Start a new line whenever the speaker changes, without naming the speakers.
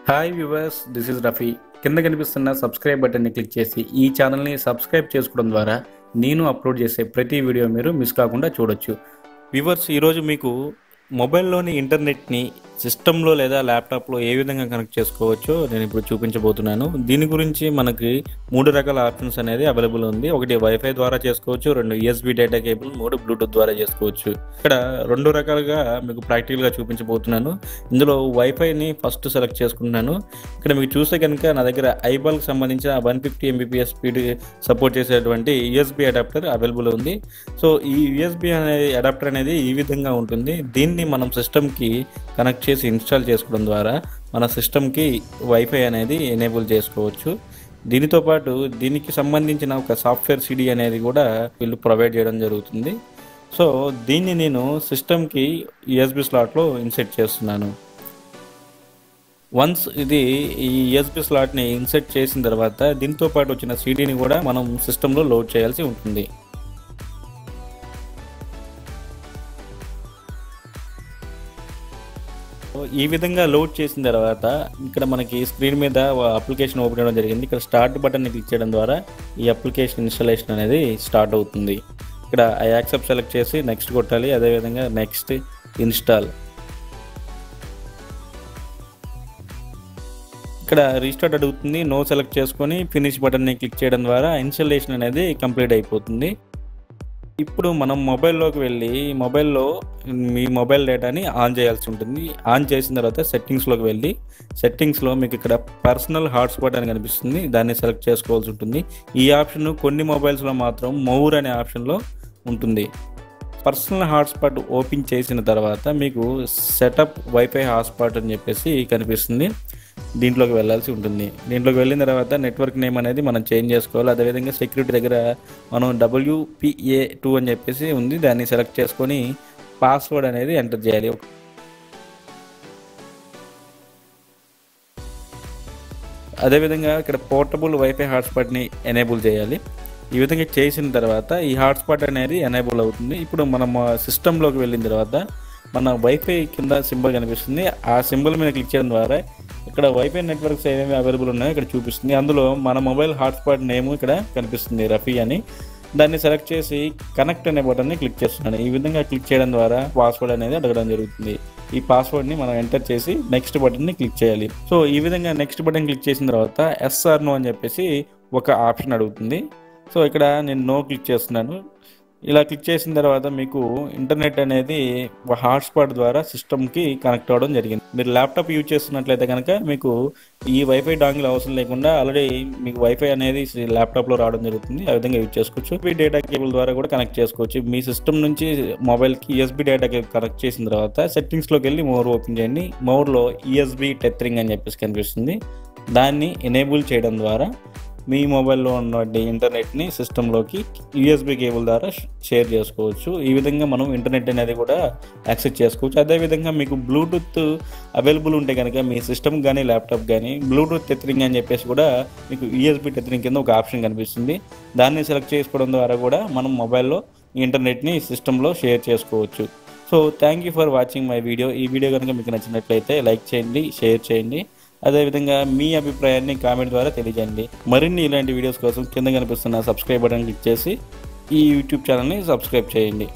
Hi viewers, this is Rafi. కింద కనిపిస్తున్న subscribe బటన్ని క్లిక్ చేసి ఈ ఛానల్ని సబ్స్క్రైబ్ చేసుకోవడం ద్వారా నేను అప్లోడ్ చేసే ప్రతి వీడియో మీరు మిస్ కాకుండా చూడొచ్చు. వ్యూవర్స్, ఈరోజు మీకు మొబైల్లోని ఇంటర్నెట్ని సిస్టంలో లేదా ల్యాప్టాప్లో ఏ విధంగా కనెక్ట్ చేసుకోవచ్చో నేను ఇప్పుడు చూపించబోతున్నాను. దీని గురించి మనకి 3 రకాల ఆప్షన్స్ అనేది అవైలబుల్ ఉంది. ఒకటి వైఫై ద్వారా చేసుకోవచ్చు, 2 USB డేటా కేబుల్, 3 బ్లూటూత్ ద్వారా చేసుకోవచ్చు. ఇక్కడ 2 రకాలుగా మీకు ప్రాక్టికల్గా చూపించబోతున్నాను. ఇందులో వైఫైని ఫస్ట్ సెలెక్ట్ చేసుకుంటున్నాను. ఇక్కడ మీకు చూస్తే కనుక నా దగ్గర ఐబాల్కి సంబంధించిన 150 Mbps స్పీడ్ సపోర్ట్ చేసేటువంటి USB అడాప్టర్ అవైలబుల్ ఉంది. సో ఈ USB అనేది అడాప్టర్ అనేది ఈ విధంగా ఉంటుంది. దీన్ని మనం సిస్టమ్కి కనెక్ట్ చేసి ఇన్స్టాల్ చేసుకోవడం ద్వారా మన సిస్టమ్కి వైఫై అనేది ఎనేబుల్ చేసుకోవచ్చు. దీనితో పాటు దీనికి సంబంధించిన ఒక సాఫ్ట్వేర్ సిడి అనేది కూడా వీళ్ళు ప్రొవైడ్ చేయడం జరుగుతుంది. సో దీన్ని నేను సిస్టమ్కి USB స్లాట్లో ఇన్సెట్ చేస్తున్నాను. వన్స్ ఇది ఈ USB స్లాట్ని ఇన్సెట్ చేసిన తర్వాత దీంతో పాటు వచ్చిన సిడిని కూడా మనం సిస్టంలో లోడ్ చేయాల్సి ఉంటుంది. ఈ విధంగా లోడ్ చేసిన తర్వాత ఇక్కడ మనకి స్క్రీన్ మీద అప్లికేషన్ ఓపెన్ అవ్వడం జరిగింది. ఇక్కడ స్టార్ట్ బటన్ని క్లిక్ చేయడం ద్వారా ఈ అప్లికేషన్ ఇన్స్టాలేషన్ అనేది స్టార్ట్ అవుతుంది. ఇక్కడ ఐ యాక్సెప్ట్ సెలెక్ట్ చేసి నెక్స్ట్ కొట్టాలి. అదేవిధంగా నెక్స్ట్ ఇన్స్టాల్. ఇక్కడ రీస్టార్ట్ అడుగుతుంది. నో సెలెక్ట్ చేసుకొని ఫినిష్ బటన్ని క్లిక్ చేయడం ద్వారా ఇన్స్టాలేషన్ అనేది కంప్లీట్ అయిపోతుంది. ఇప్పుడు మనం మొబైల్లోకి వెళ్ళి మొబైల్లో మీ మొబైల్ డేటాని ఆన్ చేయాల్సి ఉంటుంది. ఆన్ చేసిన తర్వాత సెట్టింగ్స్లోకి వెళ్ళి సెట్టింగ్స్లో మీకు ఇక్కడ పర్సనల్ హాట్స్పాట్ అని కనిపిస్తుంది. దాన్ని సెలెక్ట్ చేసుకోవాల్సి ఉంటుంది. ఈ ఆప్షన్ కొన్ని మొబైల్స్లో మాత్రం మోర్ అనే ఆప్షన్లో ఉంటుంది. పర్సనల్ హాట్స్పాట్ ఓపెన్ చేసిన తర్వాత మీకు సెటప్ వైఫై హాట్స్పాట్ అని చెప్పేసి కనిపిస్తుంది. దీంట్లోకి వెళ్ళాల్సి ఉంటుంది. దీంట్లోకి వెళ్ళిన తర్వాత నెట్వర్క్ నేమ్ అనేది మనం చేంజ్ చేసుకోవాలి. అదేవిధంగా సెక్యూరిటీ దగ్గర మనం WPA2 అని చెప్పేసి ఉంది. దాన్ని సెలెక్ట్ చేసుకొని పాస్వర్డ్ అనేది ఎంటర్ చేయాలి. అదేవిధంగా ఇక్కడ పోర్టబుల్ వైఫై హాట్స్పాట్ని ఎనేబుల్ చేయాలి. ఈ విధంగా చేసిన తర్వాత ఈ హాట్స్పాట్ అనేది ఎనేబుల్ అవుతుంది. ఇప్పుడు మనం సిస్టంలోకి వెళ్ళిన తర్వాత మన వైఫై కింద సింబల్ కనిపిస్తుంది. ఆ సింబల్ మీద క్లిక్ చేయడం ద్వారా ఇక్కడ వైఫై నెట్వర్క్స్ ఏమేమి అవైలబుల్ ఉన్నాయో ఇక్కడ చూపిస్తుంది. అందులో మన మొబైల్ హాట్స్పాట్ నేమ్ ఇక్కడ కనిపిస్తుంది, రఫీ అని. దాన్ని సెలెక్ట్ చేసి కనెక్ట్ అనే బటన్ని క్లిక్ చేస్తున్నాను. ఈ విధంగా క్లిక్ చేయడం ద్వారా పాస్వర్డ్ అనేది అడగడం జరుగుతుంది. ఈ పాస్వర్డ్ని మనం ఎంటర్ చేసి నెక్స్ట్ బటన్ని క్లిక్ చేయాలి. సో ఈ విధంగా నెక్స్ట్ బటన్ క్లిక్ చేసిన తర్వాత ఎస్ ఆర్ నో అని చెప్పేసి ఒక ఆప్షన్ అడుగుతుంది. సో ఇక్కడ నేను నో క్లిక్ చేస్తున్నాను. ఇలా క్లిక్ చేసిన తర్వాత మీకు ఇంటర్నెట్ అనేది హాట్స్పాట్ ద్వారా సిస్టమ్కి కనెక్ట్ అవ్వడం జరిగింది. మీరు ల్యాప్టాప్ యూజ్ చేస్తున్నట్లయితే కనుక మీకు ఈ వైఫై డాంగిల్ అవసరం లేకుండా ఆల్రెడీ మీకు వైఫై అనేది ల్యాప్టాప్లో రావడం జరుగుతుంది. ఆ విధంగా యూజ్ చేసుకోవచ్చు. USB డేటా కేబుల్ ద్వారా కూడా కనెక్ట్ చేసుకోవచ్చు. మీ సిస్టమ్ నుంచి మొబైల్కి USB డేటా కేబుల్ కనెక్ట్ చేసిన తర్వాత సెట్టింగ్స్లోకి వెళ్ళి మోర్ ఓపెన్ చేయండి. మోర్లో USB టెథరింగ్ అని చెప్పేసి కనిపిస్తుంది. దాన్ని ఎనేబుల్ చేయడం ద్వారా మీ మొబైల్లో ఉన్నటువంటి ఇంటర్నెట్ని సిస్టంలోకి USB కేబుల్ ద్వారా షేర్ చేసుకోవచ్చు. ఈ విధంగా మనం ఇంటర్నెట్ అనేది కూడా యాక్సెస్ చేసుకోవచ్చు. అదేవిధంగా మీకు బ్లూటూత్ అవైలబుల్ ఉంటే కనుక మీ సిస్టమ్ కానీ ల్యాప్టాప్ కానీ బ్లూటూత్ టెథరింగ్ అని చెప్పేసి కూడా మీకు USB టెథరింగ్ కింద ఒక ఆప్షన్ కనిపిస్తుంది. దాన్ని సెలెక్ట్ చేసుకోవడం ద్వారా కూడా మనం మొబైల్లో ఇంటర్నెట్ని సిస్టంలో షేర్ చేసుకోవచ్చు. So thank you for watching my video. ఈ వీడియో కనుక మీకు నచ్చినట్లయితే లైక్ చేయండి, షేర్ చేయండి. అదేవిధంగా మీ అభిప్రాయాన్ని కామెంట్ ద్వారా తెలియజేయండి. మరిన్ని ఇలాంటి వీడియోస్ కోసం కింద కనిపిస్తున్న సబ్స్క్రైబ్ బటన్ క్లిక్ చేసి ఈ యూట్యూబ్ ఛానల్ని సబ్స్క్రైబ్ చేయండి.